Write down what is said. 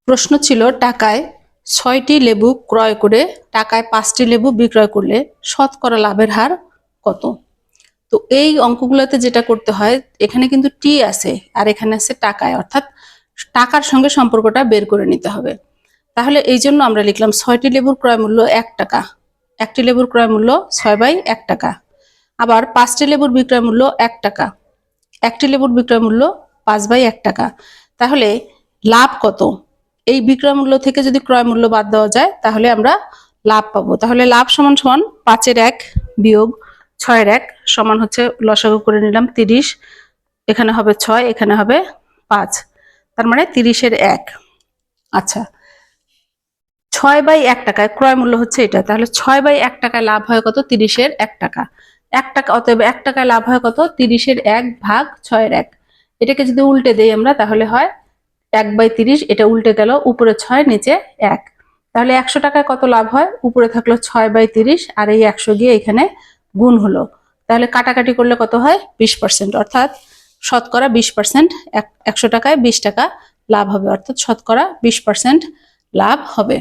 প্রশ্ন ছিল টাকায় 6টি লেবু ক্রয় করে টাকায় 5টি লেবু বিক্রয় করলে শতকরা লাভের হার কত। তো এই অঙ্কগুলোতে যেটা করতে হয়, এখানে কিন্তু টি আছে আর এখানে আছে টাকায়, অর্থাৎ টাকার সঙ্গে সম্পর্কটা বের করে নিতে হবে। তাহলে এই জন্য আমরা লিখলাম 6টি লেবুর ক্রয় মূল্য 1 টাকা, একটি লেবুর ক্রয় মূল্য 6/1 টাকা। আবার 5টি লেবুর বিক্রয় মূল্য 1 টাকা, একটি লেবুর বিক্রয় মূল্য 5/1 টাকা। তাহলে লাভ কত? এই বিক্রয় মূল্য থেকে যদি ক্রয় মূল্য বাদ দেওয়া যায় তাহলে আমরা লাভ পাবো। তাহলে লাভ সমান সমান 5-এর 1 বিয়োগ 6-এর 1 সমান হচ্ছে লসাগু করে নিলাম 30, এখানে হবে 6, এখানে হবে 5, তার মানে 30-এর 1। আচ্ছা, 6/1 টাকায় ক্রয় মূল্য হচ্ছে এটা, তাহলে 6/1 টাকায় লাভ হয় কত? 30-এর 1 টাকা। 1 টাকা, অতএব 1 টাকায় লাভ হয় কত? 30-এর 1 ভাগ 6-এর 1। এটাকে যদি উল্টে দেই আমরা তাহলে হয় 1/30, এটা উল্টে গেল, উপরে 6 নিচে 1। তাহলে 100 টাকায় কত লাভ হয়? উপরে থাকলো 6/30 আর এই 100 গিয়ে এখানে গুণ হলো। তাহলে কাটাকাটি করলে কত হয়? 20%, অর্থাৎ শতকরা 20%। 100 টাকায় 20 টাকা লাভ হবে, অর্থাৎ শতকরা 20% লাভ হবে।